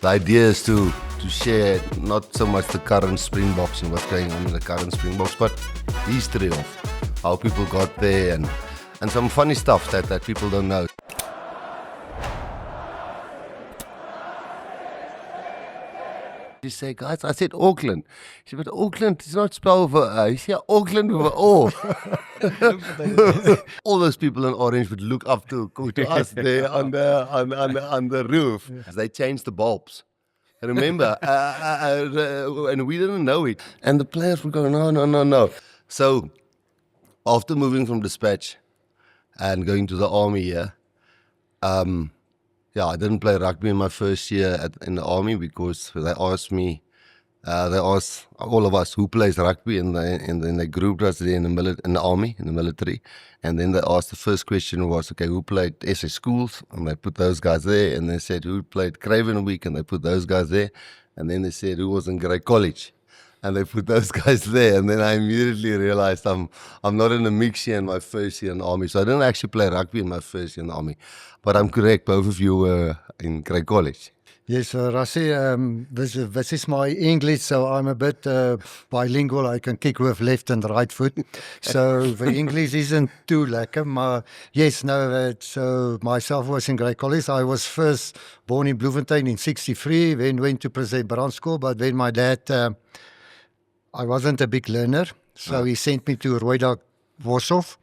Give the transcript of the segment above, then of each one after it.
The idea is to share not so much the current Springboks and what's going on in the current Springboks, but history of how people got there and some funny stuff that people don't know. You say, guys, I said Auckland. She said, but Auckland is not spelled with a. You say Auckland with an O. All those people in orange would look up to us there on the roof. Yeah. They changed the bulbs. Remember, and we didn't know it. And the players would go, no. So after moving from Despatch and going to the army here, I didn't play rugby in my first year in the army because they asked all of us who plays rugby, and they grouped us there in the army, in the military. And then they asked, the first question was, okay, who played SA schools? And they put those guys there. And they said, who played Craven Week? And they put those guys there. And then they said, who was in Grey College? And they put those guys there. And then I immediately realized I'm not in the mix here in my first year in the army. So I didn't actually play rugby in my first year in the army. But I'm correct, both of you were in Grey College. Yes, Rassie, this is my English, so I'm a bit bilingual. I can kick with left and right foot. So the English isn't too lekker. So myself was in Grey College. I was first born in Bloemfontein in 1963, then went to President Brand School, but then my dad, I wasn't a big learner, so he sent me to Roida Boshoff.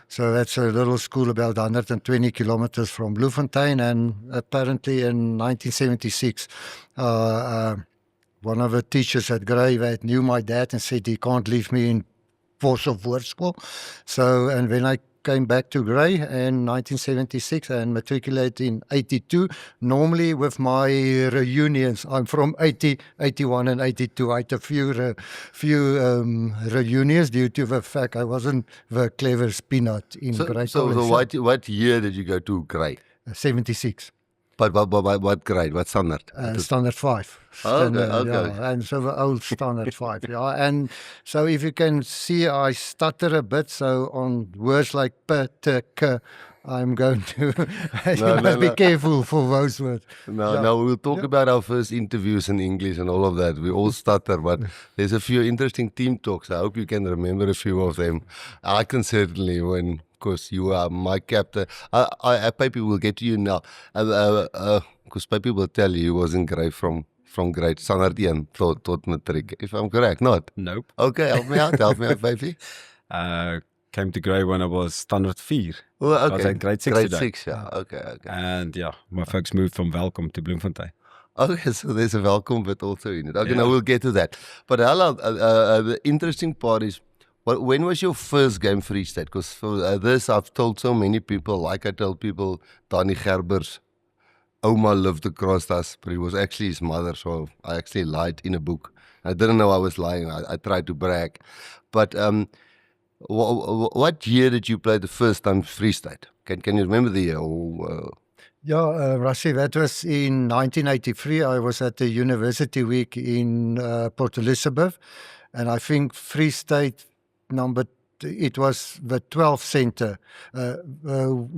So that's a little school about 120 kilometers from Bloemfontein, and apparently in 1976, one of the teachers at Grey that knew my dad and said he can't leave me in Boshoff Word School. So, and when I came back to Grey in 1976 and matriculated in 82. Normally with my reunions, I'm from 80, 81 and 82. I had a few reunions due to the fact I wasn't the clever peanut in Grey. So what year did you go to Grey? 76. But what grade? What standard? Standard 5. Okay. Yeah, and so the old standard 5. Yeah, and so if you can see, I stutter a bit. So on words like p, t, k, I'm going to. You must be careful for those words. No, we'll talk about our first interviews in English and all of that. We all stutter, but there's a few interesting team talks. I hope you can remember a few of them. I can certainly when. Because you are my captain. Peyper will get to you now. Because Peyper will tell you he was in Grey from grade standard 1 tot matric. If I'm correct, not? Nope. Okay, help me out, Peyper. Came to Grey when I was standard 4. Well, okay. I was at grade 6 Grade today. 6, yeah. Okay. And my folks moved from Welkom to Bloemfontein. Okay, so there's a welcome bit also in it. Okay, now we'll get to that. But the interesting part is, when was your first game Free State? Because for this, I've told so many people, like I tell people, Danny Gerber's Oma lived across us, but it was actually his mother, so I actually lied in a book. I didn't know I was lying. I tried to brag. But what year did you play the first time Free State? Can you remember the year? Rassie, that was in 1983. I was at the University Week in Port Elizabeth, and I think Free State it was the 12th center,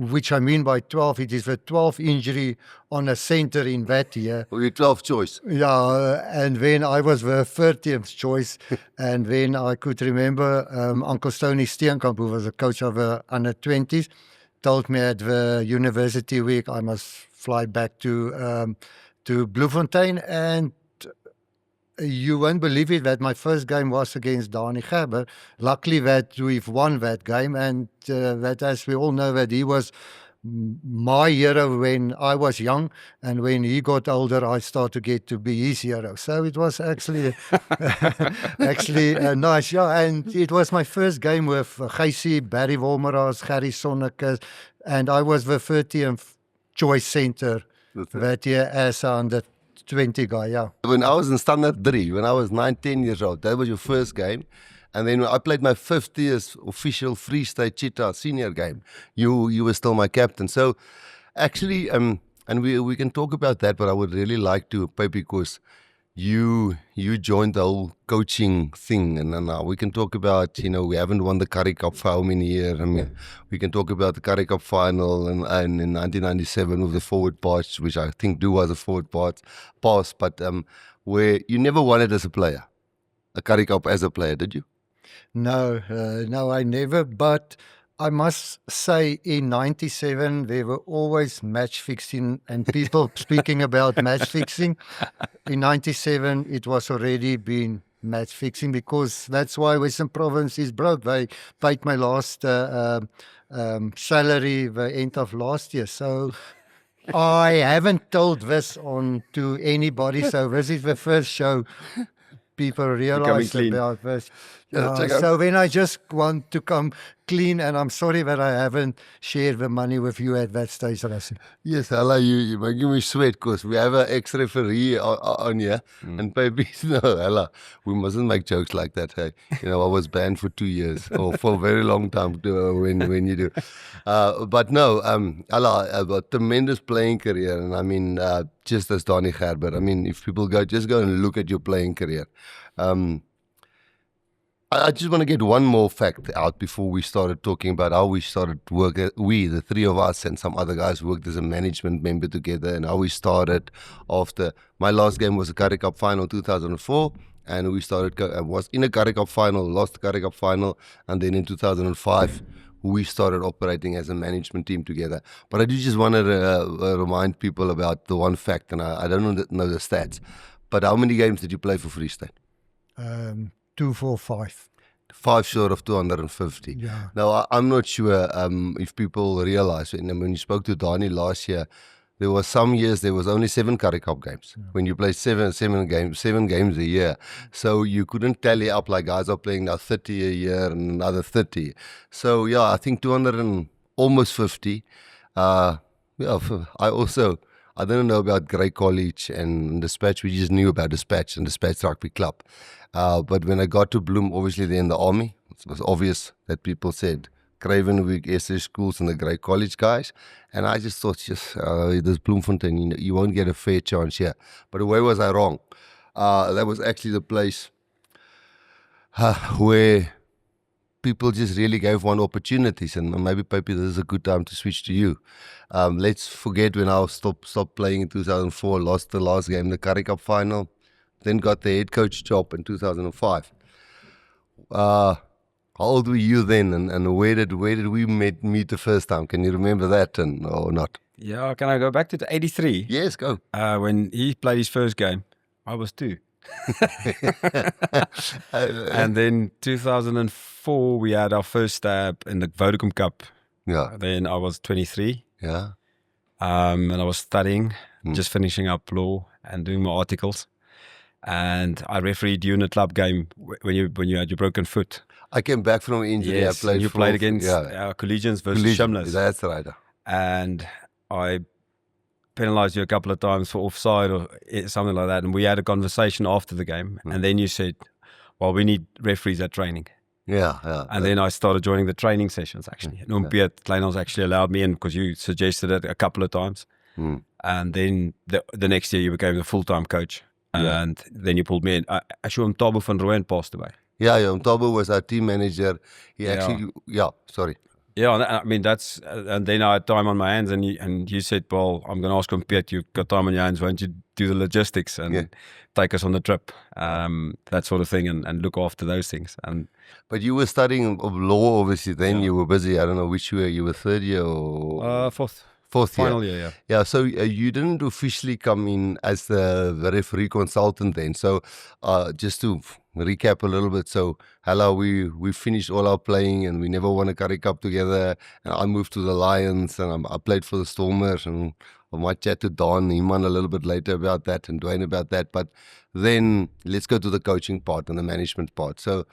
which I mean by 12, it is the 12th injury on a center in that year. Your 12th choice. Yeah, and then I was the 30th choice, and then I could remember Uncle Stoney Steenkamp, who was the coach of the under-20s, told me at the University Week I must fly back to Bloemfontein, and you won't believe it that my first game was against Danny Gerber. Luckily that we've won that game, and that, as we all know, that he was my hero when I was young, and when he got older I started to get to be his hero. So it was actually nice, and it was my first game with Geysie, Barry Wolmeraars, Gary Sonneke, and I was the 30th choice center that year as under 20 guy, When I was in standard 3, when I was 9-10 years old, that was your first game. And then when I played my 5th year's official Free State Cheetahs senior game, you were still my captain. So actually, and we can talk about that, but I would really like to, Peyper, because you joined the whole coaching thing, and then we can talk about, we haven't won the Currie Cup for how many years. I mean, we can talk about the Currie Cup final and in 1997 with the forward pass, which I think was a forward pass, but where you never won it as a player, a Currie Cup as a player, did you? No, no, I never. But I must say, in '97, there were always match fixing and people speaking about match fixing. In '97, it was already been match fixing, because that's why Western Province is broke. They paid my last salary the end of last year. So I haven't told this on to anybody. So this is the first show people realize clean. about this. Yeah, check out. So then I just want to come clean, and I'm sorry that I haven't shared the money with you at that stage, Rassie. Yes, hello, you're making me sweat because we have an ex-referee on here, and baby, no, hello, we mustn't make jokes like that, hey. I was banned for 2 years, or for a very long time when you do. But no, hello, a tremendous playing career, and I mean, just as Donnie Gerber, I mean, if people just go and look at your playing career. I just want to get one more fact out before we started talking about how we started work. We, the three of us and some other guys, worked as a management member together, and how we started after my last game was a Currie Cup final 2004, and we started was in a Currie Cup final, lost the Currie Cup final, and then in 2005 we started operating as a management team together. But I do just want to remind people about the one fact, and I don't know the stats, but how many games did you play for Free State? 2, 4, 5. 5 short of 250. Yeah. Now, I'm not sure if people realize, when you spoke to Donnie last year, there was some years there was only 7 Currie Cup games. Yeah. When you play seven games a year. So you couldn't tally up like guys are playing now 30 a year and another 30. So yeah, I think 200 and almost 50. I didn't know about Grey College and Despatch. We just knew about Despatch and Despatch Rugby Club. But when I got to Bloem, obviously they're in the army. It was obvious that people said Cravenwick, SA schools and the Grey College guys. And I just thought, this Bloemfontein, you won't get a fair chance here. But where was I wrong? That was actually the place where people just really gave one opportunities. And maybe, Peyper, this is a good time to switch to you. Let's forget when I stopped playing in 2004, lost the last game, the Currie Cup final. Then got the head coach job in 2005. How old were you then, and where did we meet the first time? Can you remember that or not? Yeah, can I go back to the 83? Yes, go. When he played his first game, I was 2. And then 2004, we had our first stab in the Vodacom Cup. Yeah. Then I was 23. Yeah. And I was studying, just finishing up law and doing my articles. And I refereed you in a club game when you had your broken foot. I came back from injury. Yes, I played against Collegians versus Shimlers. That's right. And I penalised you a couple of times for offside or something like that. And we had a conversation after the game. And then you said, well, we need referees at training. Yeah. And then I started joining the training sessions, actually. And Kleinels actually allowed me in because you suggested it a couple of times. And then the next year you became the full-time coach. And then you pulled me in. Actually, Tabo van Rooyen passed away. Yeah, Tabo was our team manager. Sorry. Yeah, I mean, that's, and then I had time on my hands, and you said, well, I'm going to ask him, Piet, you've got time on your hands, why don't you do the logistics and take us on the trip, that sort of thing, and look after those things. But you were studying law, obviously, then you were busy. I don't know which year, you were third year or? Fourth final year. Yeah, so you didn't officially come in as the referee consultant then. So just to recap a little bit. So, we finished all our playing and we never won a Currie Cup together. And I moved to the Lions and I played for the Stormers. And I might chat to Don Iman a little bit later about that and Dwayne about that. But then let's go to the coaching part and the management part. So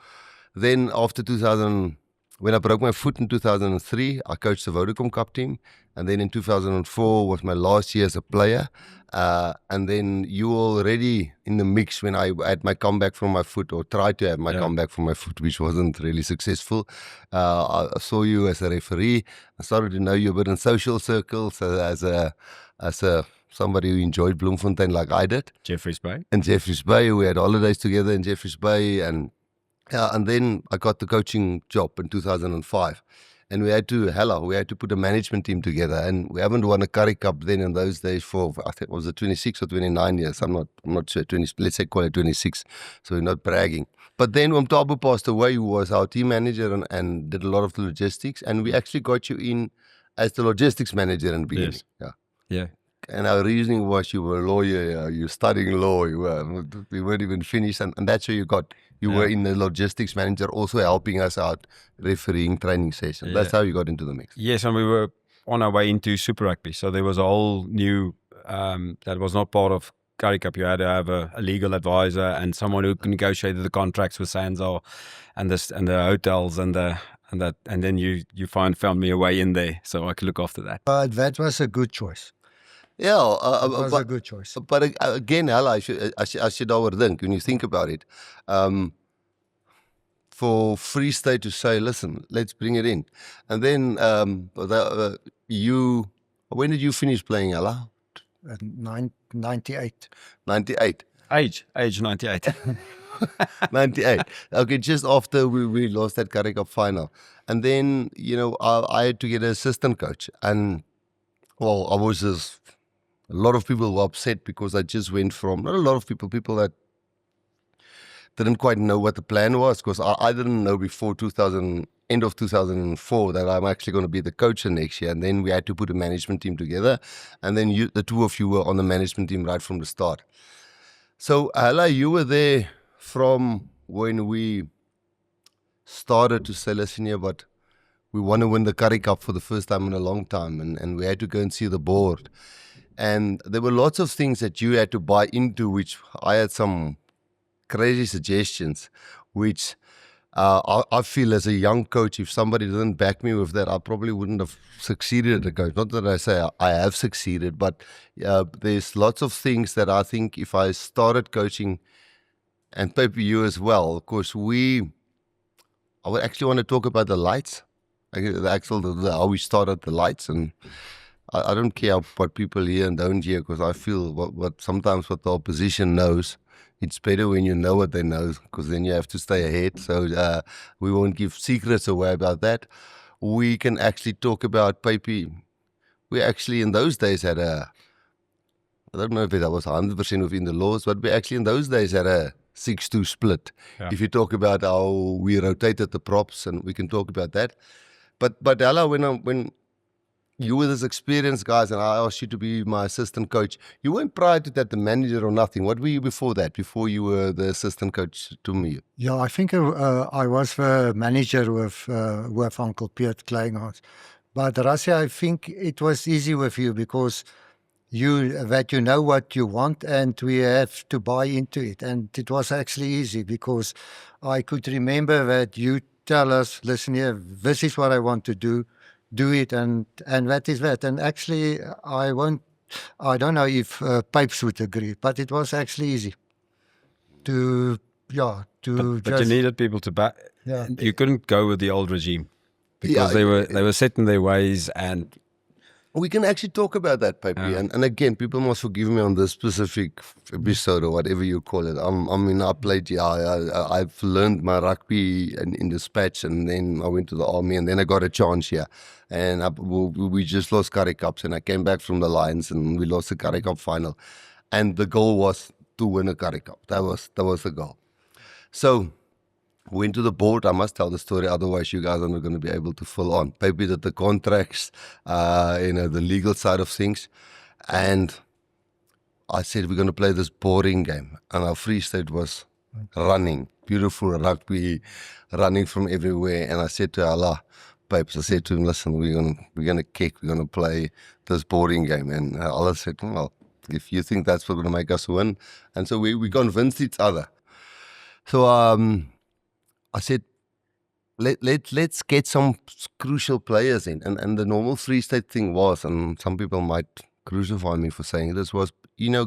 then after 2000, when I broke my foot in 2003, I coached the Vodacom Cup team. And then in 2004 was my last year as a player. And then you were already in the mix when I had my comeback from my foot, or tried to have my comeback from my foot, which wasn't really successful. I saw you as a referee. I started to know you a bit in social circles as a somebody who enjoyed Bloemfontein like I did. Jeffreys Bay. In Jeffreys Bay, we had holidays together in Jeffreys Bay, and then I got the coaching job in 2005, and we had to put a management team together, and we haven't won a Currie Cup then in those days for, I think, was it 26 or 29 years? I'm not sure. 20, let's say call it 26. So we're not bragging. But then when Tabu passed away, who was our team manager and did a lot of the logistics, and we actually got you in as the logistics manager in the beginning. Yes. Yeah. And our reasoning was you were a lawyer, you're studying law, we weren't even finished, and that's where you were in the logistics manager, also helping us out, refereeing training sessions. That's how you got into the mix. Yes, and we were on our way into Super Rugby, so there was a whole new, that was not part of Currie Cup. You had to have a legal advisor and someone who negotiated the contracts with Sanzal and the hotels and then you found me a way in there, so I could look after that. But that was a good choice. Yeah, It was a good choice. But again, as je daaroor dink, when you think about it, for Free State to say, listen, let's bring it in. And then when did you finish playing, Ella? 98. 98. Age 98. 98. Okay, just after we lost that Currie Cup final. And then, I had to get an assistant coach. And, well, I was just... A lot of people were upset because I just went from, not a lot of people that didn't quite know what the plan was, because I didn't know before end of 2004 that I'm actually going to be the coach next year. And then we had to put a management team together. And then the two of you were on the management team right from the start. So, Ella, you were there from when we started to say, listen here, but we want to win the Currie Cup for the first time in a long time. And we had to go and see the board. And there were lots of things that you had to buy into, which I had some crazy suggestions, which I feel as a young coach, if somebody didn't back me with that, I probably wouldn't have succeeded as a coach. Not that I say I have succeeded, but there's lots of things that I think if I started coaching, and Peyper, you as well, of course, I would actually want to talk about the lights, how we started the lights. And I don't care what people hear and don't hear, because I feel sometimes what the opposition knows, it's better when you know what they know, because then you have to stay ahead. So we won't give secrets away about that. We can actually talk about Peyper. We actually in those days had I don't know if that was 100% within the laws, but we actually in those days had a 6-2 split. Yeah. If you talk about how we rotated the props, and we can talk about that. But Ella, when you were this experienced guys, and I asked you to be my assistant coach. You weren't prior to that the manager or nothing. What were you before that, before you were the assistant coach to me? Yeah, I think I was the manager with Uncle Piet Kleinhaus. But Rassie, I think it was easy with you because you know what you want, and we have to buy into it. And it was actually easy because I could remember that you tell us, listen here, this is what I want to do it, and that is that. And actually, I don't know if Pipes would agree, but it was actually easy but you needed people to back. Yeah. You couldn't go with the old regime because they were set in their ways, and we can actually talk about that, Peyper. And again, people must forgive me on this specific episode or whatever you call it. I played, I've learned my rugby in Despatch, and then I went to the army, and then I got a chance here. And we just lost Currie Cups, and I came back from the Lions, and we lost the Currie Cup final. And the goal was to win a Currie Cup. That was the goal. So went to the board. I must tell the story, otherwise you guys are not going to be able to fill on. Peyper did the contracts, the legal side of things. And I said, we're going to play this boring game. And our Free State was running, beautiful rugby, running from everywhere. And I said to Allah, Peyper, I said to him, listen, we're going to play this boring game. And Allah said, well, if you think that's what's going to make us win. And so we convinced each other. So I said, let's get some crucial players in. And the normal Free State thing was, and some people might crucify me for saying this, was,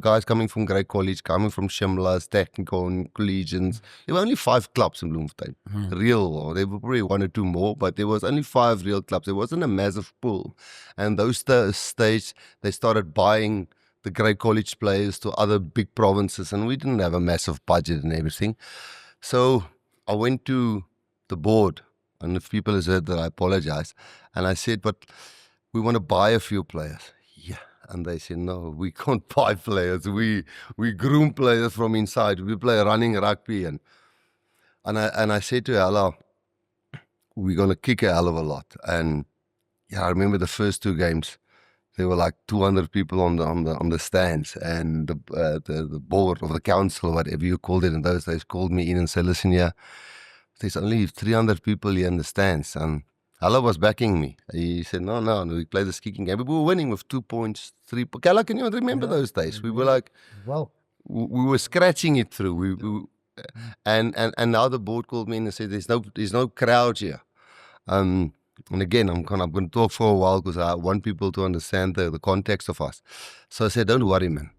guys coming from Grey College, coming from Shimla's, Technical and Collegians. There were only 5 clubs in Bloemfontein. Real, there were probably 1 or 2 more, but there was only 5 real clubs. There wasn't a massive pool. And those stage, they started buying the great college players to other big provinces, and we didn't have a massive budget and everything. So I went to the board, and if people has heard that, I apologize. And I said, but we want to buy a few players. Yeah. And they said, no, we can't buy players. We groom players from inside. We play running rugby. And I said to Ella, we're going to kick a hell of a lot. And yeah, I remember the first 2 games. There were like 200 people on the stands, and the board of the council, whatever you called it in those days, called me in and said, listen here, there's only 300 people here in the stands. And Ella was backing me. He said, no, we played this kicking game. We were winning with 2 points, 3 points. Kala, can you remember those days? We were like, Well, we were scratching it through. And now the board called me in and said, there's no crowd here. And again, I'm going to talk for a while because I want people to understand the context of us. So I said, don't worry, man.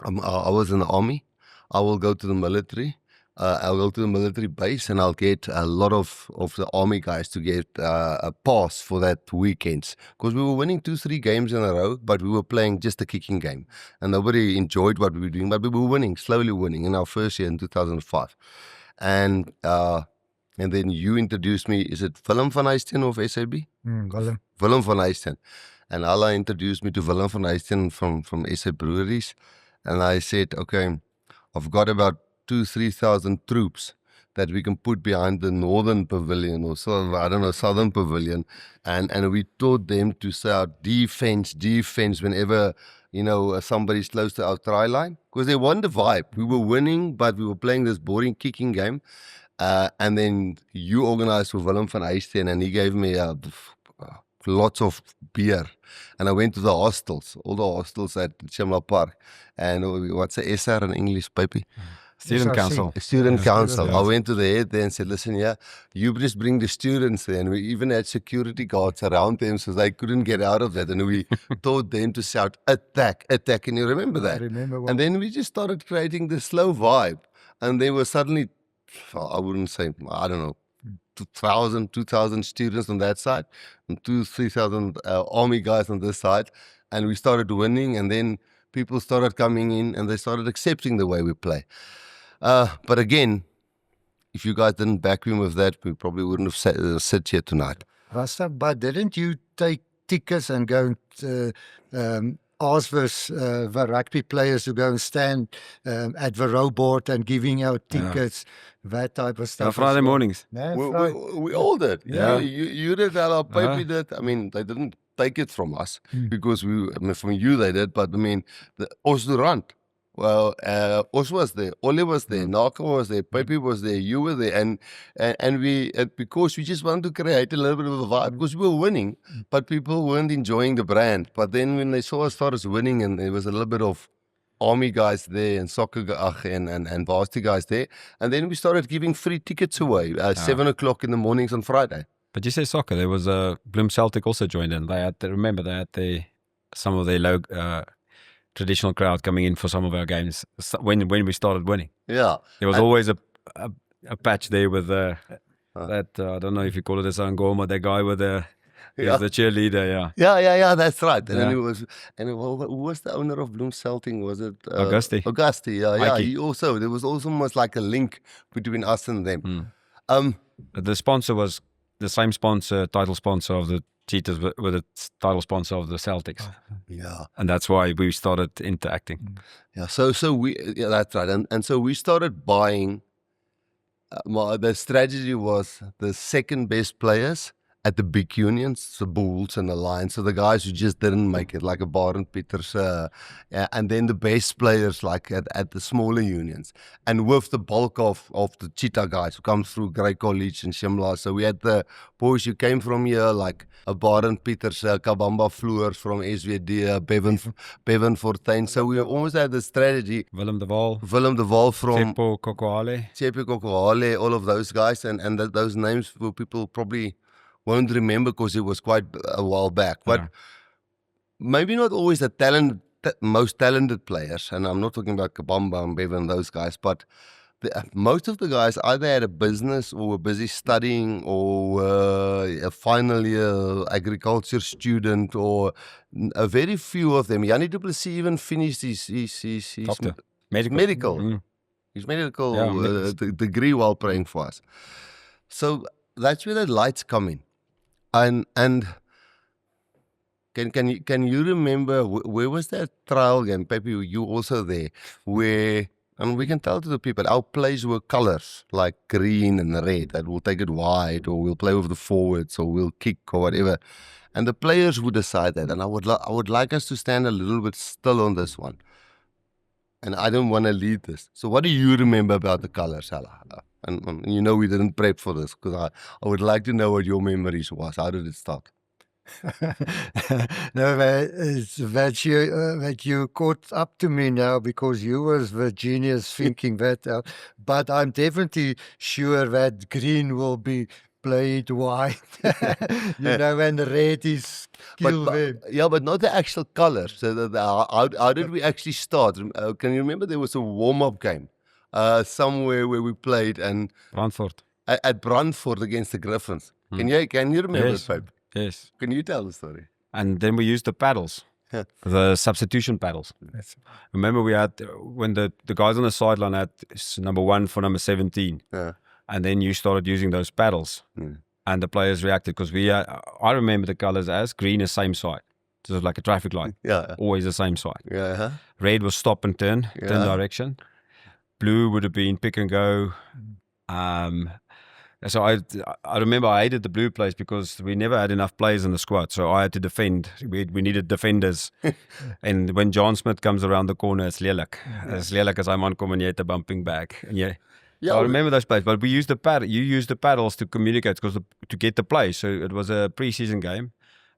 I was in the army. I will go to the military. I'll go to the military base, and I'll get a lot of the army guys to get a pass for that weekends. Because we were winning 2-3 games in a row, but we were playing just a kicking game. And nobody enjoyed what we were doing, but we were winning, slowly winning in our first year in 2005. And then you introduced me, is it Willem van Huisten of SAB? Willem. Willem van Huisten. And Allah introduced me to Willem van Huisten from SA Breweries. And I said, okay, I've got about 2,000-3,000 troops that we can put behind the northern pavilion or southern pavilion. And we taught them to shout defense whenever, somebody's close to our try line. Because they want the vibe. We were winning, but we were playing this boring kicking game. And then you organized for Willem van Huisten, and he gave me lots of beer. And I went to the hostels, all the hostels at Shimla Park. And what's the SR in English, baby? Student SRC. council. Student council. Yeah. I went to the head there and said, listen, you just bring the students there. And we even had security guards around them so they couldn't get out of that. And we taught them to shout, attack, attack. Can you remember that? I remember. And then we just started creating the slow vibe. And they were suddenly, I wouldn't say, I don't know, 2,000 students on that side and 2,000-3,000 army guys on this side. And we started winning, and then people started coming in and they started accepting the way we play. But again, if you guys didn't back me with that, we probably wouldn't have sit here tonight. Rasta, but didn't you take tickets and go and ask the rugby players to go and stand at the row board and giving out tickets, that type of stuff? Friday mornings. No, We all did. Yeah. You did that, our Peyper did. I mean, they didn't take it from us because from you they did, but I mean, the Osdurant. Well, Os was there, Ole was there, Jaco was there, Peyper was there, you were there, and we because we just wanted to create a little bit of a vibe because we were winning, but people weren't enjoying the brand. But then when they saw us start winning, and there was a little bit of army guys there and soccer and varsity guys there, and then we started giving free tickets away 7 o'clock in the mornings on Friday. But you say soccer. There was Bloem Celtic also joined in. They had some of their low. Traditional crowd coming in for some of our games when we started winning. Yeah, there was always a patch there with that I don't know if you call it a Sangoma, that guy with the cheerleader. Yeah, that's right. And Yeah. then who was the owner of Bloem Celtic? Was it Augusti? Augusti, yeah. Mikey. There was also almost like a link between us and them. The sponsor was the same sponsor, title sponsor of the Cheetahs with the title sponsor of the Celtics. Yeah. And that's why we started interacting. Yeah, so that's right. And so we started buying, the strategy was the second best players at the big unions, the Bulls and the Lions, so the guys who just didn't make it, like a Baron Pieters, and then the best players like at the smaller unions, and with the bulk of the Cheetah guys who come through Great College and Shimla. So we had the boys who came from here, like a Baron Pieters, Kabamba Floors from SVD, Bevan Fortuin. So we almost had the strategy. Willem de Waal from Tsepo Kokohale, all of those guys, and those names were people probably won't remember because it was quite a while back. But maybe not always the most talented players, and I'm not talking about Kabamba and Bevan and those guys, but most of the guys either had a business or were busy studying or were a final year agriculture student, or a very few of them. Yanni du Plessis even finished his Doctor. medical. Mm. His medical Yeah, degree while playing for us. So that's where the lights come in. And can you remember where was that trial game, Pepe? You also there, where, and we can tell to the people, our plays were colors like green and red, that we'll take it wide, or we'll play with the forwards, or we'll kick, or whatever. And the players would decide that. And I would like us to stand a little bit still on this one. And I don't want to lead this. So what do you remember about the colors, Ella? And you know we didn't prep for this, because I would like to know what your memories was. How did it start? No, that you caught up to me now, because you was the genius thinking that out. But I'm definitely sure that green will be played wide, and red is kill them. Yeah, but not the actual colors. So how did we actually start? Can you remember there was a warm-up game somewhere where we played, and Brandfort. at Brandfort against the Griffins. Can you remember Yes. it, Pope? Yes. Can you tell the story? And then we used the paddles, the substitution paddles. Remember we had, when the guys on the sideline had number 1 for number 17. Yeah. And then you started using those paddles. And the players reacted, because I remember the colors as green is same side. So it was like a traffic light. Yeah. Always the same side. Yeah. Red was stop and turn direction. Blue would have been pick and go. So I remember I hated the blue plays because we never had enough players in the squad. So I had to defend. We needed defenders. And when John Smith comes around the corner, it's lelik. It's lelik as I'm on and yet a bumping back. And so I remember those plays. But we used the paddle. You used the paddles to communicate, because to get the play. So it was a pre-season game,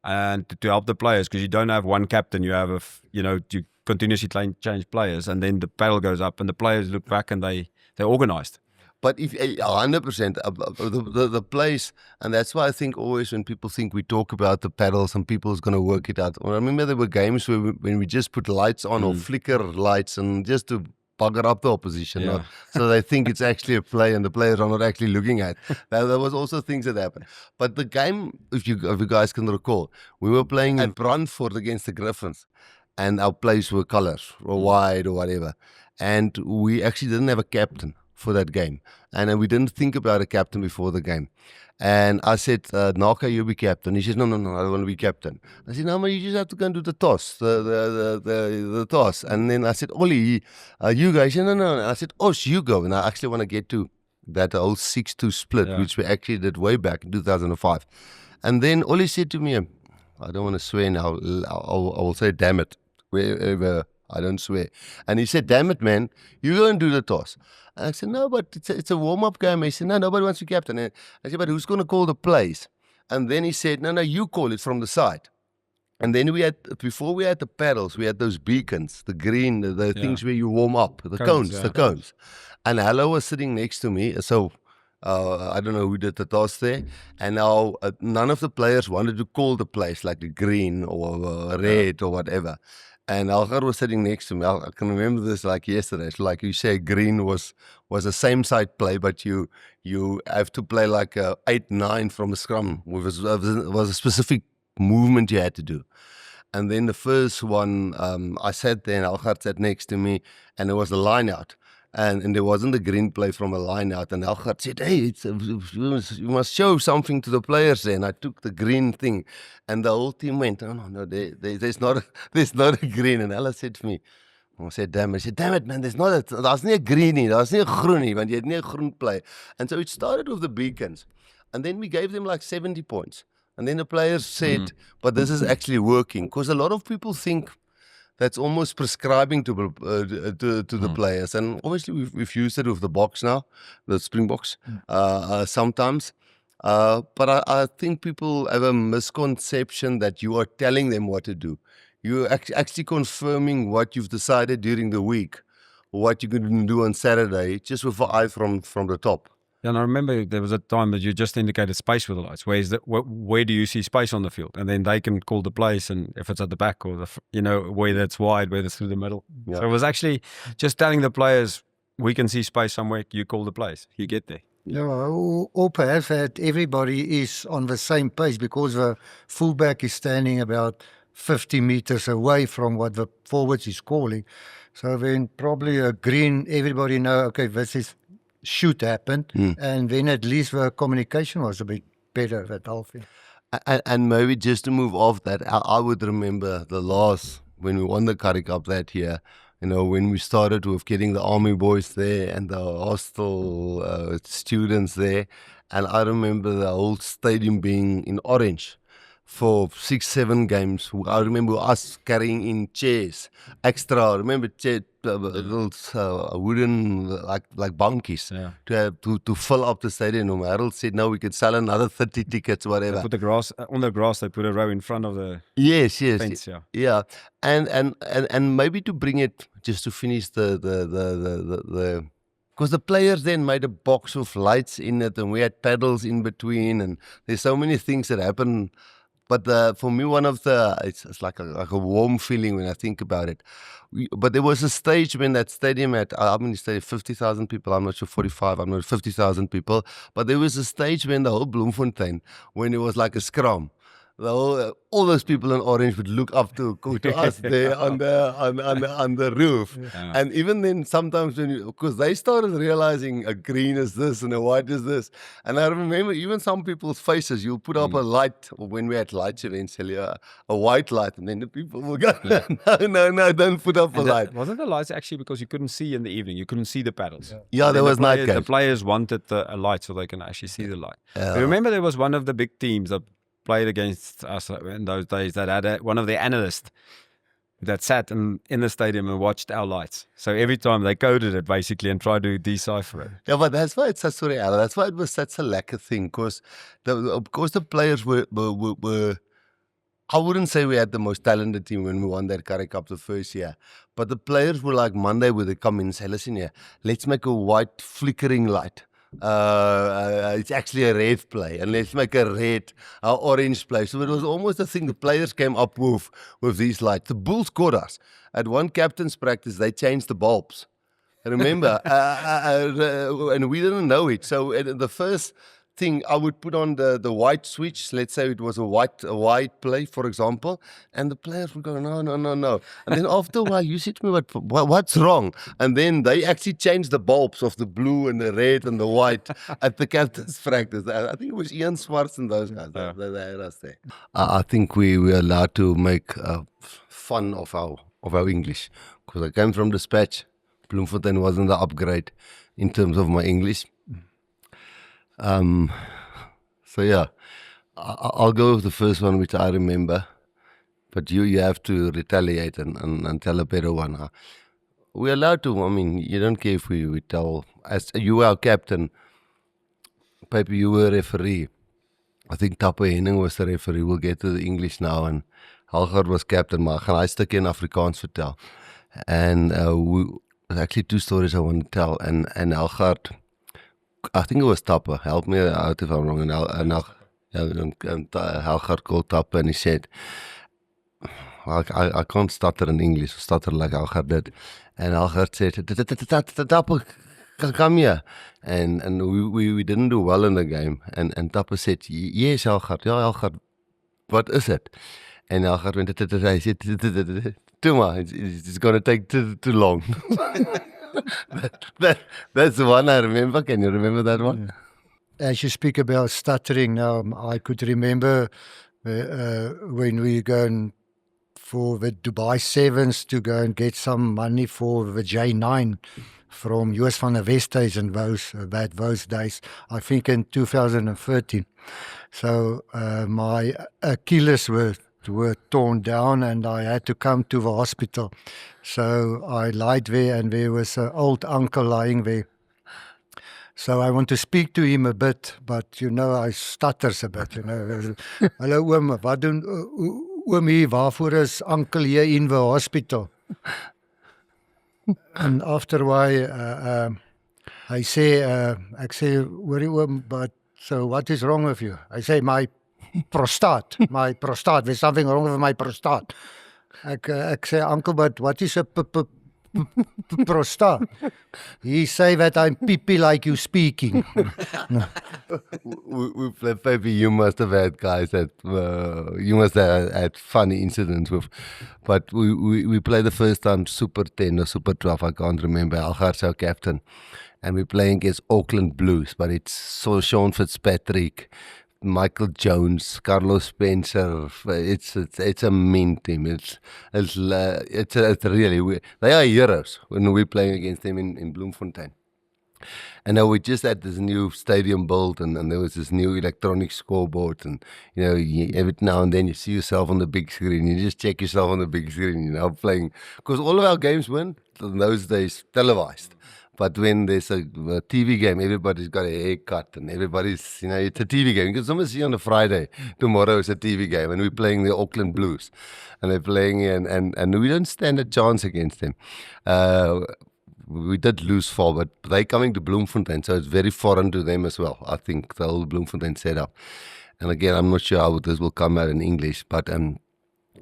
and to help the players, because you don't have one captain. You have you continuously change players, and then the paddle goes up, and the players look back and they're organized. But if 100% the place, and that's why I think always when people think we talk about the paddles and people's going to work it out. I remember there were games when we just put lights on or flicker lights, and just to bugger up the opposition, so they think it's actually a play and the players are not actually looking at. There was also things that happened. But the game, if you guys can recall, we were playing at Brandfort against the Griffins, and our plays were colors or wide or whatever, and we actually didn't have a captain for that game, and we didn't think about a captain before the game. And I said, Naka, you'll be captain. He said, no, I don't want to be captain. I said, no, but you just have to go and do the toss, the toss. And then I said, Ollie, you guys. He said, no. And I said, Osh, you go. And I actually want to get to that old 6-2 split, which we actually did way back in 2005. And then Ollie said to me, I don't want to swear now, I will say, damn it, wherever I don't swear. And he said, damn it, man, you go and do the toss. And I said, no, but it's a warm-up game. He said, no, nobody wants to be captain. And I said, but who's going to call the plays? And then he said, no, you call it from the side. And then before we had the paddles, we had those beacons, the green, the things where you warm up, the cones. And Hello was sitting next to me. So I don't know who did the toss there. And now none of the players wanted to call the plays, like the green or red or whatever. And Helgard was sitting next to me. I can remember this like yesterday. It's like you say, green was a same side play, but you have to play like a 8-9 from a scrum. It was a specific movement you had to do. And then the first one, I sat there and Helgard sat next to me, and there was a line out. And there wasn't a green play from a line out. And Helgard said, hey, you must show something to the players there. And I took the green thing, and the whole team went, oh, no, there's not a green. And Ella said to me, I said, damn it, man, there's not a greenie, there's not a groenie, want jy het nie 'n groen play. And so it started with the beacons. And then we gave them like 70 points. And then the players said, but this is actually working. Because a lot of people think that's almost prescribing to the players. And obviously we've used it with the box now, the Springboks, sometimes. But I think people have a misconception that you are telling them what to do. You're actually confirming what you've decided during the week, what you're going to do on Saturday, just with an eye from the top. Yeah, and I remember there was a time that you just indicated space with the lights. Where do you see space on the field? And then they can call the place, and if it's at the back or where that's wide, where it's through the middle. Yeah. So it was actually just telling the players, we can see space somewhere, you call the place, you get there. Yeah, or perhaps that everybody is on the same pace because the fullback is standing about 50 meters away from what the forwards is calling. So then probably a green, everybody know, okay, this is should happen. And then at least the communication was a bit better at Alfie. And maybe just to move off that, I would remember the last, when we won the Currie Cup that year, you know, when we started with getting the army boys there and the hostel students there. And I remember the whole stadium being in orange for 6-7 games. I remember us carrying in chairs, extra, remember little wooden like bunkies to have to fill up the stadium. Harold said, no, we could sell another 30 tickets, whatever. They put the grass, on the grass, they put a row in front of the yes, fence, yeah. And maybe to bring it, just to finish the because the players then made a box of lights in it, and we had paddles in between, and there's so many things that happen. But for me, one of the, it's like a warm feeling when I think about it. But there was a stage when that stadium had, how many stadium? 50,000 people, I'm not sure, 45, I'm not 50,000 people. But there was a stage when the whole Bloemfontein, when it was like a scrum. All those people in orange would look up to us there on the roof. Yeah. And even then, sometimes because they started realizing a green is this and a white is this. And I remember even some people's faces, you'll put up a light, or when we had lights eventually, a white light, and then the people will go, no, don't put up a light. Wasn't the lights actually because you couldn't see in the evening? You couldn't see the paddles. Yeah, there was night games. The players wanted a light so they can actually see the light. I remember there was one of the big teams that played against us in those days that had one of their analysts that sat in the stadium and watched our lights. So every time they coded it basically and tried to decipher it. Yeah, but that's why it's such a reality. That's why it was such a lekker thing, because the players were I wouldn't say we had the most talented team when we won that Currie Cup the first year, but the players were like Monday where they come in and say, listen here, let's make a white flickering light. It's actually a red play, and let's make a red, orange play. So it was almost a thing the players came up with these lights. The Bulls caught us at one captain's practice. They changed the bulbs. Remember, and we didn't know it. So the first thing, I would put on the white switch. Let's say it was a white play, for example, and the players would go, no. And then after a while, you said to me, what's wrong? And then they actually changed the bulbs of the blue and the red and the white at the captain's practice. I think it was Ian Swartz and those guys. They had us there. I think we were allowed to make fun of our English, because I came from Despatch. Bloemfontein wasn't the upgrade in terms of my English. So yeah, I'll go with the first one, which I remember, but you have to retaliate and tell a better one. We're allowed to, I mean, you don't care if we tell, as you were our captain, Peyper, you were a referee. I think Tappe Henning was the referee. We'll get to the English now, and Helgard was captain, maar gaan hy stukkie in Afrikaans vertel. And there's actually two stories I want to tell, and Helgard, I think it was Tappe, help me out if I'm wrong, and Helgard called Tappe and he said, I can't stutter in English, stutter like Helgard did, and Helgard said, Tappe, come here, and we didn't do well in the game, and Tappe said, yes Helgard, yeah Helgard, what is it? And Helgard went, he said, Tuma, it's going to take too long. That's the one I remember. Can you remember that one? As you speak about stuttering now, I could remember when we going for the Dubai Sevens to go and get some money for the J9 from US van der Westhuizen those days, I think in 2013. So my Achilles were torn down and I had to come to the hospital. So I lied there and there was an old uncle lying there. So I want to speak to him a bit, but I stutters a bit. Hallo oom, wat doen oom hier? Waarvoor is uncle hier in the hospital? And after a while, I say, worry oom, but so what is wrong with you? I say, my prostate, there's something wrong with my prostate. Ek sê, uncle, but what is a prosta. He say that I'm pippy like you speaking. We play Peyper, you must have had guys that you must have had funny incidents with. But we played the first time Super 10 or Super 12, I can't remember. Helgard's our captain. And we're playing against Auckland Blues, but it's Sean Fitzpatrick, Michael Jones, Carlos Spencer. It's a mean team. It's really they are heroes when we're playing against them in Bloemfontein. And now we just had this new stadium built, and there was this new electronic scoreboard, and every now and then you see yourself on the big screen. You just check yourself on the big screen, playing, because all of our games were in those days televised. But when there's a TV game, everybody's got a haircut and everybody's, it's a TV game. You can sometimes see on a Friday, tomorrow is a TV game, and we're playing the Auckland Blues. And they're playing, and we don't stand a chance against them. We did lose 4, but they're coming to Bloemfontein, so it's very foreign to them as well, I think, the whole Bloemfontein setup. And again, I'm not sure how this will come out in English, but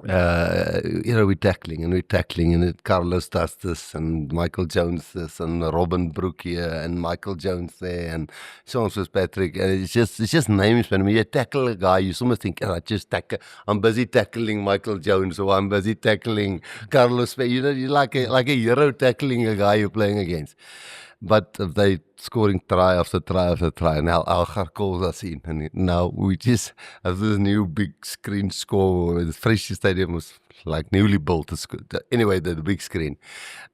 we're tackling, and Carlos does this, and Michael Jones this, and Robin Brook here, and Michael Jones there, and Sean Fitzpatrick, and it's just names. When you tackle a guy, you almost think, I'm busy tackling Michael Jones, or I'm busy tackling Carlos. You're like a hero tackling a guy you're playing against. But they scoring try after try after try. And now Helgard calls us in. And now we just have this new big screen score. The Freshie Stadium was like newly built. Anyway, the big screen.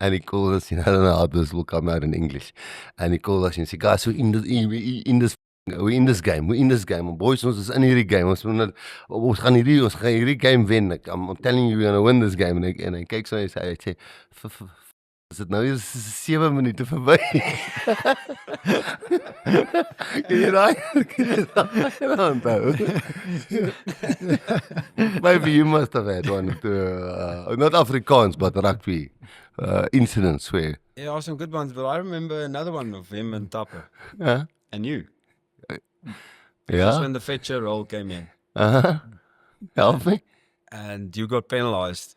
And he calls us, I don't know how this will come out in English. And he calls us and says, guys, we're in this game. Boys, ons is in hierdie game. Ons gaan hierdie game wen. I'm telling you, we're going to win this game. En hy kyk so en hy sê, is dit nou 7 minute verby? Kan jy daai onthou? Maybe you must have had one not Afrikaans, but rugby incidents where... Yeah, some good ones, but I remember another one of him and Tapper. And you. Just when the fetcher roll came in. Help me. And you got penalized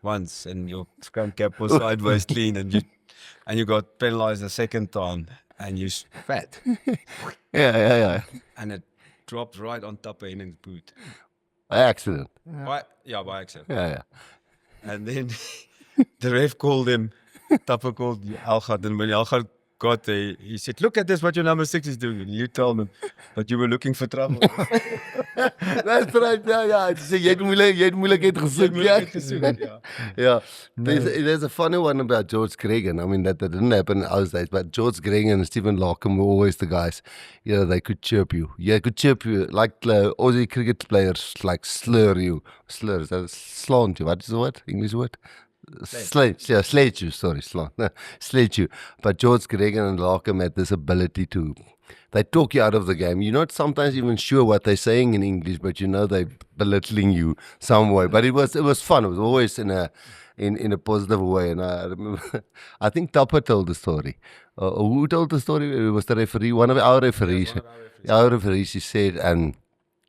once, and your scrum cap was sideways clean, and you got penalized the second time, and you spat. Yeah. And it dropped right on Tapper Henning's boot. By accident. By accident. Yeah. And then the ref called him. Tapper called Helgard, and when Helgard got there, he said, "Look at this, what your number 6 is doing." And you told him that you were looking for trouble. That's right. Yeah. So jy het moeilikheid gesoek. Yeah. There's a funny one about George Gregan. I mean, that didn't happen in those days, but George Gregan and Stephen Larkham were always the guys. They could chirp you. Yeah, could chirp you like Aussie cricket players, like slur you. Slur, slant you. What is the word? English word? Sledge you. But George Gregan and Larkham had this ability to, they talk you out of the game. You're not sometimes even sure what they're saying in English, but they're belittling you some way. But it was fun. It was always in a positive way. And I remember, I think Tapper told the story. Who told the story? It was the referee, one of our referees. Our referees, he said, and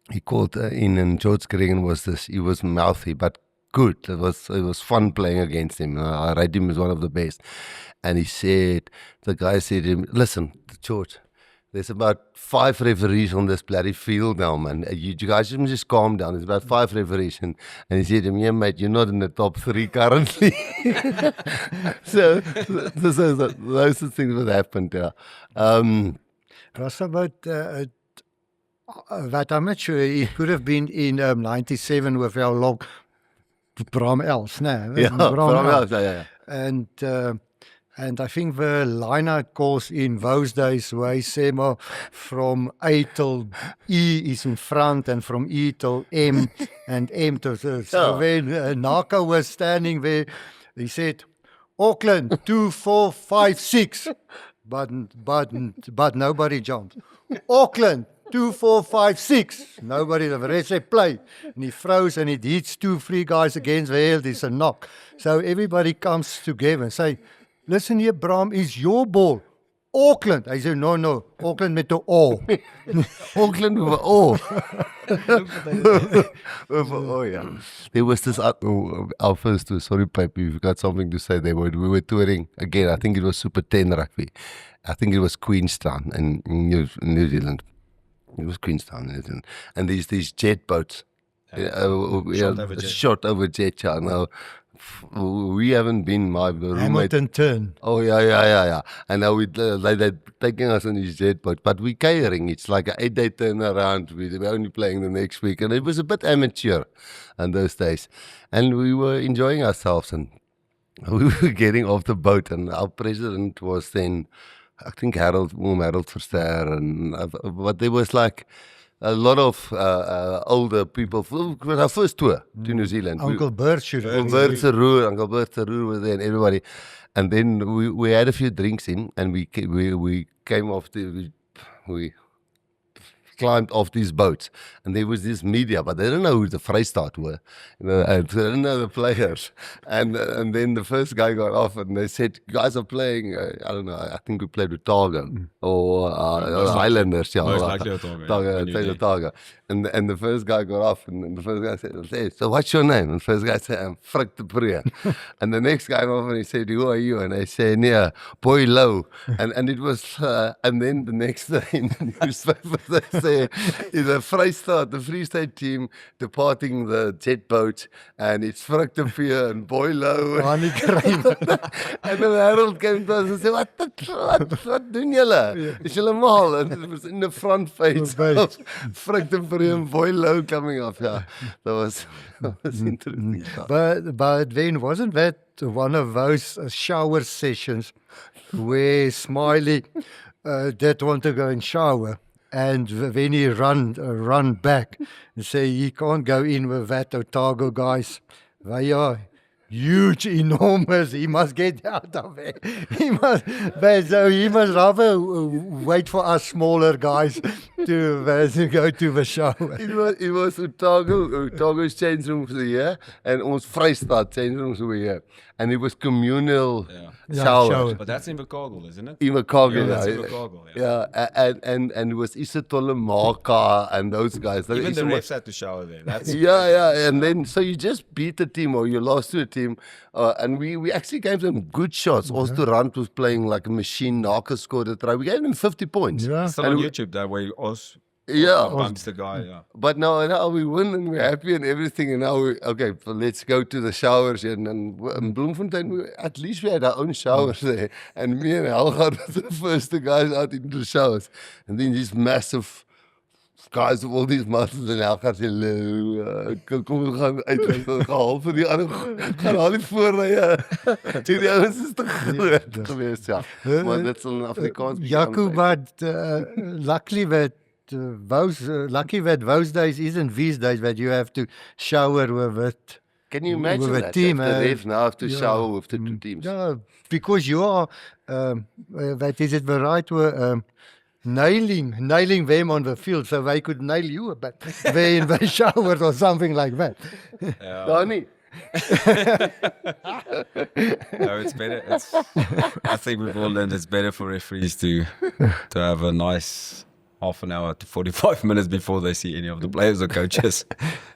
he called in, and George Gregan he was mouthy, but good. It was fun playing against him. I rate him as one of the best. And the guy said to him, "Listen, George, there's about 5 referees on this bloody field now, man. You guys just calm down. There's about 5 referees." And he said to him, "Yeah, mate, you're not in the top 3 currently." so those things would happen. Ross, about that I'm not sure. It could have been in 97 with our log. Bram Els, Bram Els, yeah. And I think the liner calls in those days where he said, from A till E is in front, and from E till M, and M to... So when Jaco was standing there, he said, "Auckland, 2, 4, 5, 6. But nobody jumped. "Auckland, 2, 4, 5, 6. Nobody, the rest said play. And he throws and it hits 2, 3 guys against the head. It's a knock. So everybody comes together and say, "Listen here, Bram, it's your ball. Auckland. I said, no, Auckland met the O. Auckland with an O. Oh yeah. There was this our first tour. Sorry, Pipe, you've got something to say there. We were touring again. I think it was Super 10 rugby. I think it was Queenstown in New Zealand. It was Queenstown, New Zealand. And there's these jet boats. Shot over jet. Yeah. Now, we haven't been. My roommate. Hamilton Turn. Oh yeah. And now they're taking us on this jet boat, but we catering. It's like an 8-day turnaround. We're only playing the next week, and it was a bit amateur in those days. And we were enjoying ourselves, and we were getting off the boat, and our president was then, I think, Harold Verster, and but there was like a lot of older people. It was our first tour to New Zealand. Uncle Bert Uncle Bert Saroor was there, and everybody. And then we had a few drinks in, and we came off we climbed off these boats, and there was this media, but they didn't know who the Vrystaat were, and they didn't know the players. And then the first guy got off, and they said, "You guys are playing." I don't know. I think we played with Targa or Highlanders. Yeah, most likely Targa. And the first guy got off, and the first guy said, "Hey, so what's your name?" And the first guy said, "I'm Frik de Pre." And the next guy off, and he said, "Who are you?" And I said, "Yeah, Boy Low." And it was, and then the next day in the newspaper they say, is a the Free State team departing the jet boat, and it's Frik de Pre and Boy Low. And then Harold came to us and said, what doen julle? Is julle mal? And it was in the front page of Frik de Pre and Boy Low coming up. Yeah, that was interesting. But then wasn't that one of those shower sessions where Smiley did want to go and shower? And when he run back and say he can't go in with that Otago guys, they are huge, enormous. He must get out of there. He must rather wait for us smaller guys to go to the shower. It was Otago's change rooms were here, and ons Vrystaat change rooms were here. And it was communal showers. But that's in Invercargill, isn't it? Invercargill, that's Invercargill, and it was Isatolle Maka and those guys. Even the refs had to shower there. That's and then so you just beat the team or you lost to a team, and we actually gave them good shots. Also, Rand was playing like a machine. Naka scored a try. We gave them 50 points. Yeah, still on YouTube that way. Bumps the guy. Yeah. But now we win and we're happy and everything. And now let's go to the showers. And in Bloemfontein, at least we had our own showers there. And me and Helgard was the first guys out into the showers. And then these massive guys with all these muscles and Helgard said, kom we gaan uit, gehaal vir die ander, gaan haal die voorrye. Die ouens is te groot geweest, ja. Maar dit sal in Afrikaans Jaco, but luckily that those days isn't these days that you have to shower with it. Can you imagine with that? A team, the ref now have to shower with the two teams. Yeah, because you are, that is it the right word, nailing them on the field so they could nail you a bit there in the shower or something like that. Donnie. No, it's better. I think we've all learned it's better for referees to have a nice half an hour to 45 minutes before they see any of the players or coaches.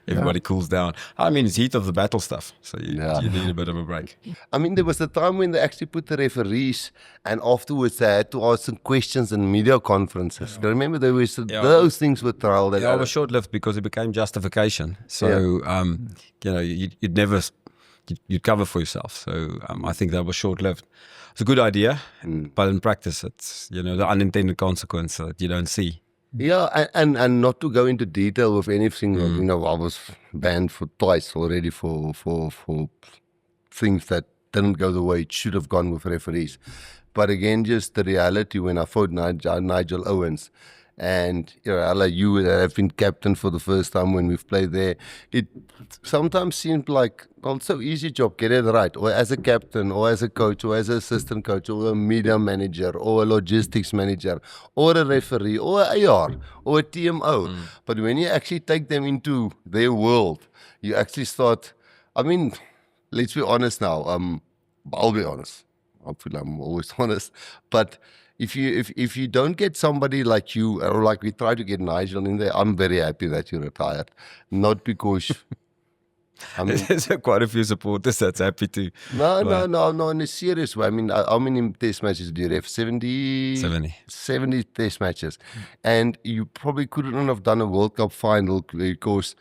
Everybody cools down. I mean, it's heat of the battle stuff, so you need a bit of a break. I mean, there was a time when they actually put the referees, and afterwards they had to ask some questions in media conferences. I remember there was those things were trial. It was short-lived because it became justification. So, you'd cover for yourself. So I think that was short-lived. It's a good idea, but in practice, it's the unintended consequence that you don't see. Yeah, and not to go into detail with anything. I was banned for twice already for things that didn't go the way it should have gone with referees. But again, just the reality when I fought Nigel Owens. And you have been captain for the first time when we've played there. It sometimes seemed like, so easy job, get it right. Or as a captain, or as a coach, or as an assistant coach, or a media manager, or a logistics manager, or a referee, or a AR, or a TMO. But when you actually take them into their world, you actually start, I mean, let's be honest now. I'll be honest. I feel I'm always honest. But if you don't get somebody like you, or like we try to get Nigel in there, I'm very happy that you retired. Not because I mean, There's quite a few supporters that's happy to. no, in a serious way. I mean, how many test matches do you have? 70 test matches. And you probably couldn't have done a World Cup final because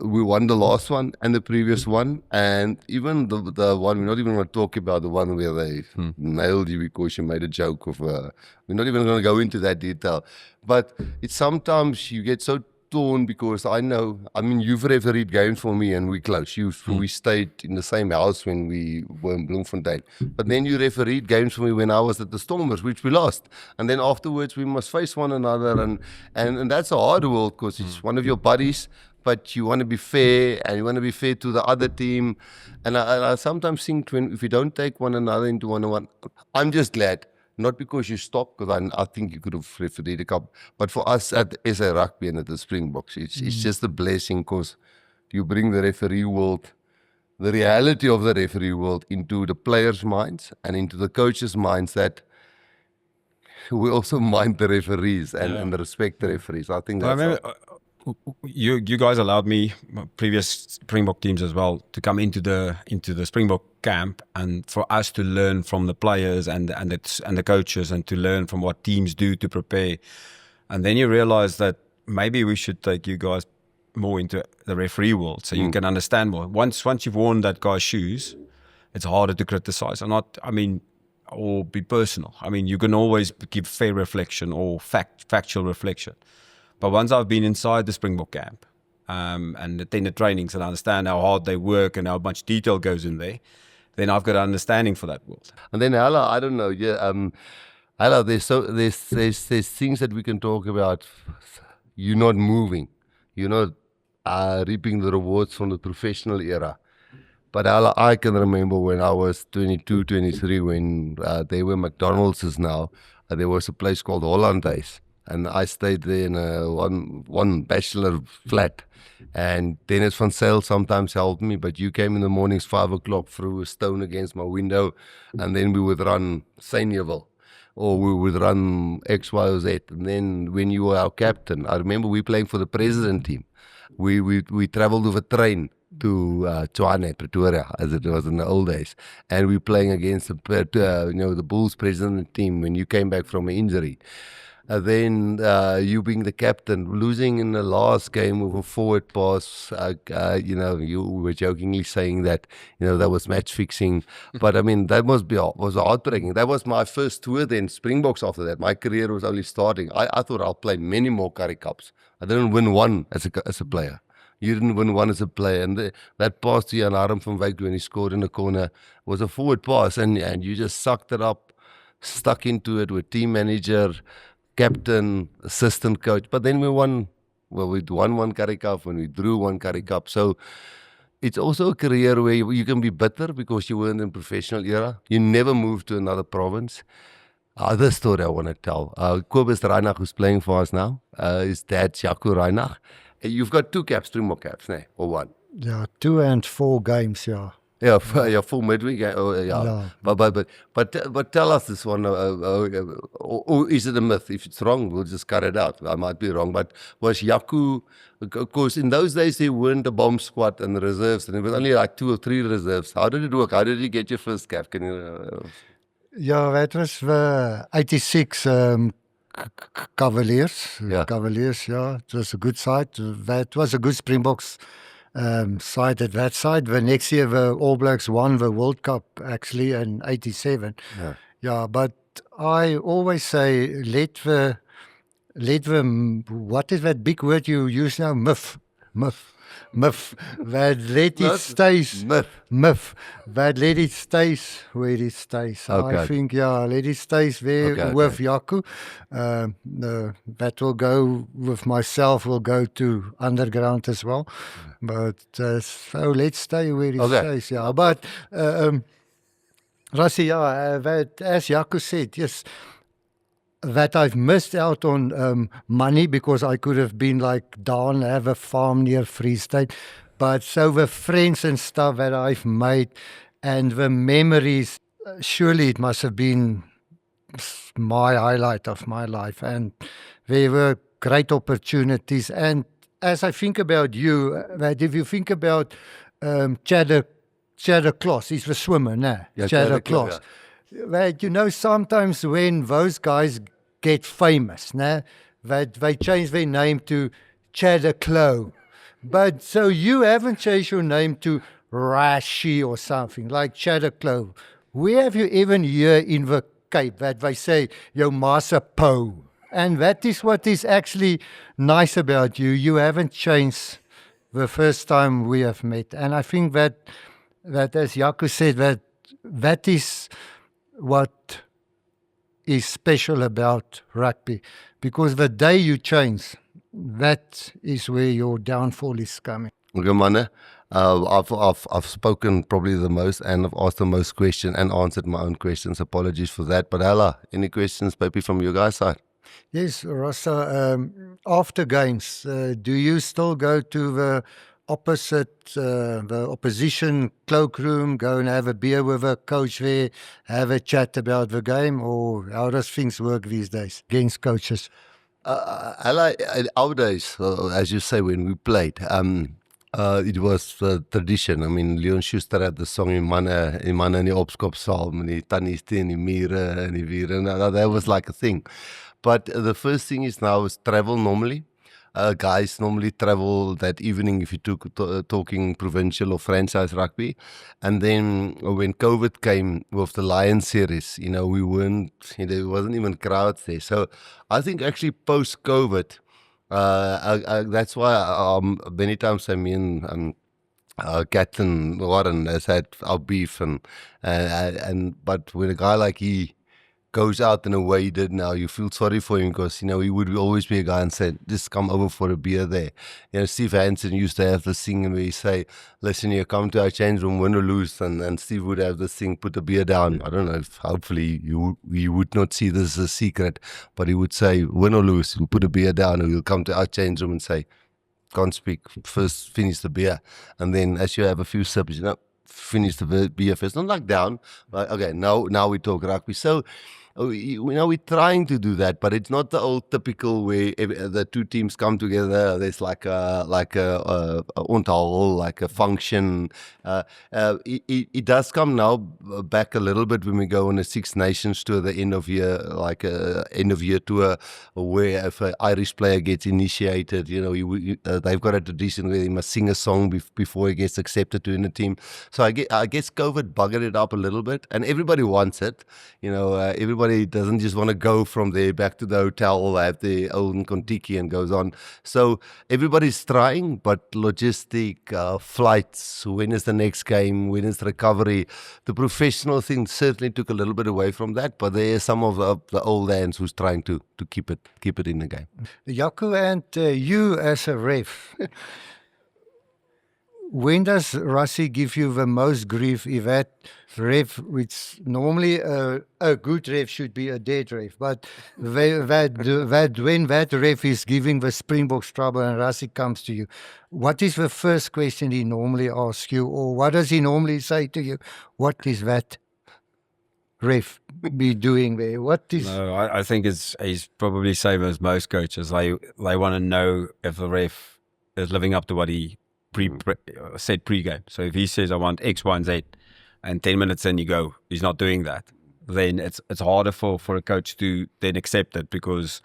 we won the last one and the previous one. And even the one, we're not even going to talk about the one where they nailed you because you made a joke of, we're not even going to go into that detail. But it's sometimes you get so torn because I mean, you've refereed games for me and we close. We stayed in the same house when we were in Bloemfontein. But then you refereed games for me when I was at the Stormers, which we lost. And then afterwards we must face one another. And that's a hard world because it's one of your buddies, but you want to be fair and you want to be fair to the other team. And I sometimes think if you don't take one another into one-on-one, I'm just glad. Not because you stopped, because I think you could have refereed a couple. But for us at SA Rugby and at the Springboks, it's just a blessing because you bring the referee world, the reality of the referee world into the players' minds and into the coaches' minds that we also mind the referees and respect the referees. I think that's you guys allowed me, previous Springbok teams as well, to come into the Springbok camp and for us to learn from the players and the coaches and to learn from what teams do to prepare. And then you realize that maybe we should take you guys more into the referee world so you can understand more. Once you've worn that guy's shoes, it's harder to criticize or be personal. I mean, you can always give fair reflection or factual reflection. But once I've been inside the Springbok camp and attended trainings and understand how hard they work and how much detail goes in there, then I've got an understanding for that world. And then Hala, I don't know, Hala, there's things that we can talk about. You're not moving. You're not reaping the rewards from the professional era. But Hala, I can remember when I was 22, 23, when they were McDonald's is now, there was a place called Hollandaise. And I stayed there in one bachelor flat. And Dennis van Zyl sometimes helped me, but you came in the mornings 5 o'clock, threw a stone against my window, and then we would run Saineville, or we would run X, Y, or Z. And then when you were our captain, I remember we playing for the president team. We traveled with a train to Tshwane, Pretoria, as it was in the old days. And we playing against the Bulls president team when you came back from an injury. Then you being the captain, losing in the last game with a forward pass, you were jokingly saying that, that was match fixing. But I mean, that was heartbreaking. That was my first tour then, Springboks after that. My career was only starting. I thought I'll play many more Currie Cups. I didn't win one as a player. You didn't win one as a player. And that pass to Jan Harm van Wyk when he scored in the corner was a forward pass. And you just sucked it up, stuck into it with team manager, captain, assistant coach. But then we won one Currie Cup and we drew one Currie Cup. So it's also a career where you can be bitter because you weren't in professional era. You never moved to another province. Other story I want to tell. Kobus Reinach, who's playing for us now, his dad, Jaco Reinach. You've got 2 caps, 3 more caps, nee? Or 1? Yeah, 2 and 4 games, yeah. Yeah, full midweek. Yeah. But tell us this one. Or is it a myth? If it's wrong, we'll just cut it out. I might be wrong. But was Jaco, of course, in those days, there weren't a bomb squad and the reserves. And there was only like 2 or 3 reserves. How did it work? How did you get your first cap? Can you... Yeah, that was the 86 Cavaliers. Yeah. Cavaliers, yeah. It was a good side. That was a good Springboks side at that side. The next year, the All Blacks won the World Cup, actually, in 87. Yeah, but I always say, let the, what is that big word you use now? Myth. That let it stays. Myth. That let it stays where it stays. Okay. I think, yeah, let it stays there with Jaco. That will go with myself, will go to underground as well. But so let's stay where it stays. Yeah, but Rassie, yeah, that, as Jaco said, yes, that I've missed out on money because I could have been like down, have a farm near Free State. But so the friends and stuff that I've made and the memories surely it must have been my highlight of my life, and there were great opportunities. And as I think about you, that if you think about Cheddar Kloss, he's the swimmer, nah? Yeah, Cheddar Cheddar Kloss, Kloss. That, you know, sometimes when those guys get famous, nah, that they change their name to Cheddar Klo. But so you haven't changed your name to Rassie or something like Cheddar Klo. Where have you even here in the Cape that they say yo massa po? And that is what is actually nice about you. You haven't changed the first time we have met. And I think that as Jaco said, that is what is special about rugby. Because the day you change, that is where your downfall is coming. Okay, manne. I've spoken probably the most, and I've asked the most questions and answered my own questions. Apologies for that. But Ella, any questions maybe from your guys' side? Yes, Rasa, after games, do you still go to the opposition cloakroom, go and have a beer with a coach there, have a chat about the game, or how does things work these days against coaches? Ella, in our days, as you say, when we played, it was tradition. I mean, Leon Schuster had the song in manne in die opskopsaal, met die tannies teen die mure en die wiere. That was like a thing. But the first thing is now is travel normally. Guys normally travel that evening if you talking provincial or franchise rugby. And then when COVID came with the Lion series, you know, we weren't, you know, there wasn't even crowds there. So I think actually post-COVID, that's why many times I mean, Captain Warren has had our beef but when a guy like he goes out in a way he did now, you feel sorry for him because, you know, he would always be a guy and say, just come over for a beer there. You know, Steve Hansen used to have this thing where he say, listen, you come to our change room, win or lose, and Steve would have this thing, put a beer down. I don't know if hopefully you would not see this as a secret, but he would say, win or lose, he'll put a beer down and we'll come to our change room and say, can't speak, first finish the beer. And then as you have a few sips, you know, finish the beer first. Not like down, but okay, now we talk rugby. So, you know, we're trying to do that, but it's not the old typical way the two teams come together. There's like a untold, like a function. It does come now back a little bit when we go on a Six Nations tour, the end of year, like a end of year tour, where if an Irish player gets initiated, you know, they've got a tradition where they must sing a song before he gets accepted to in the team. So I guess COVID buggered it up a little bit, and everybody wants it. You know, everybody doesn't just want to go from there back to the hotel, have their own Kontiki and goes on. So everybody's trying, but logistic, flights, when is the next game, when is the recovery, the professional thing certainly took a little bit away from that, but there are some of the old hands who's trying to keep it in the game. Jaco, and you as a ref, when does Rassie give you the most grief? If that ref, which normally a good ref should be a dead ref, but when that ref is giving the Springboks trouble and Rassie comes to you, what is the first question he normally asks you, or what does he normally say to you? What is that ref be doing there? What is? No, I think he's probably same as most coaches. They want to know if the ref is living up to what he said pre-game. So if he says I want X, Y, and Z, and 10 minutes in you go, he's not doing that, then it's harder for a coach to then accept it, because,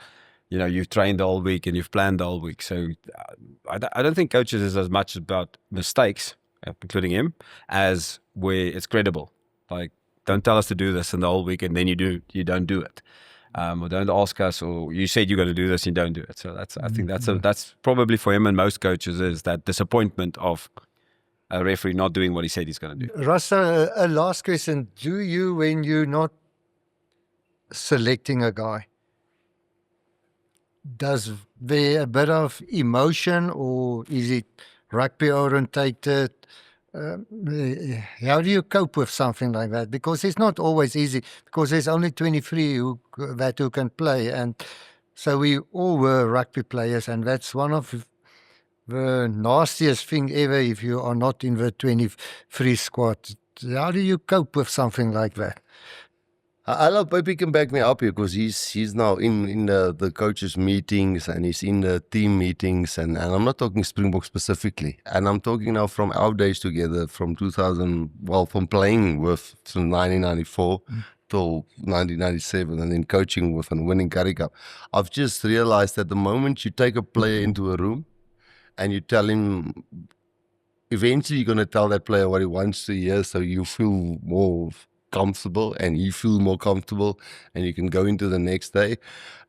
you know, you've trained the whole week and you've planned the whole week. So I don't think coaches is as much about mistakes, including him, as where it's credible. Like, don't tell us to do this in the whole week and then you don't do it. Or don't ask us, or you said you're going to do this, and you don't do it. So I think that's probably for him and most coaches, is that disappointment of a referee not doing what he said he's going to do. Rasa, a last question. Do you, when you're not selecting a guy, does there a bit of emotion, or is it rugby orientated? How do you cope with something like that? Because it's not always easy, because there's only 23 who can play, and so we all were rugby players, and that's one of the nastiest thing ever if you are not in the 23 squad. how do you cope with something like that? I love Peyper can back me up here because he's now in the coaches meetings and he's in the team meetings and I'm not talking Springbok specifically, and I'm talking now from our days together from 2000, well, from playing with from 1994 till 1997 and then coaching with and winning Currie Cup. I've just realized that the moment you take a player into a room and you tell him, eventually you're going to tell that player what he wants to hear so you feel more comfortable and you feel more comfortable and you can go into the next day,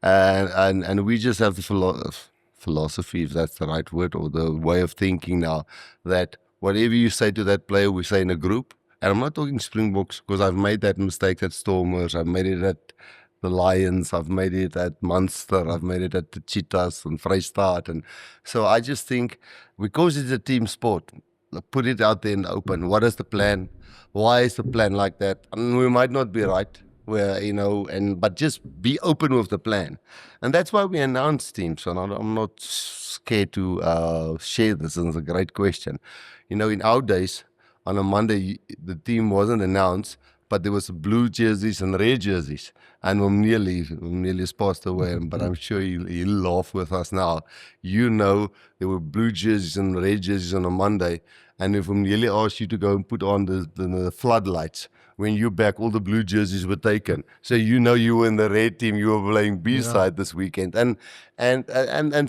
and we just have the philosophy, if that's the right word, or the way of thinking now, that whatever you say to that player, we say in a group. And I'm not talking Springboks because I've made that mistake at Stormers, I've made it at the Lions, I've made it at Munster, I've made it at the Cheetahs and Vrystaat, and so I just think because it's a team sport, put it out there in the open. What is the plan? Why is the plan like that? And we might not be right, where but just be open with the plan, and that's why we announce teams. And I'm not scared to share this. It's a great question. In our days, on a Monday, the team wasn't announced, but there was blue jerseys and red jerseys. And Nearly has passed away, but I'm sure he'll laugh with us now. There were blue jerseys and red jerseys on a Monday, and if Nearly asked you to go and put on the floodlights, when you're back, all the blue jerseys were taken. So you were in the red team, you were playing B-side this weekend. And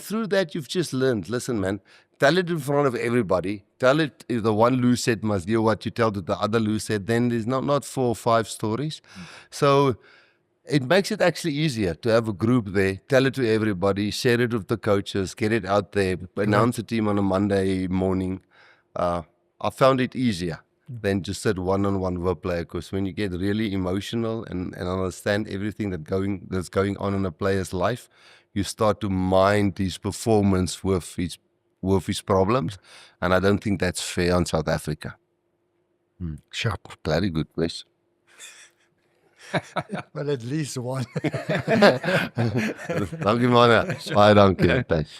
through that, you've just learned, listen, man, tell it in front of everybody. Tell it, if the one loose set must hear what you tell to the other loose set, then there's not 4 or 5 stories. So it makes it actually easier to have a group there, tell it to everybody, share it with the coaches, get it out there, announce the team on a Monday morning. I found it easier than just sit one-on-one with a player, because when you get really emotional and understand everything that's going on in a player's life, you start to mind his performance with his problems, and I don't think that's fair on South Africa. Sharp. Very good question. But at least one. Dankie manne. Baie dankie. Thanks.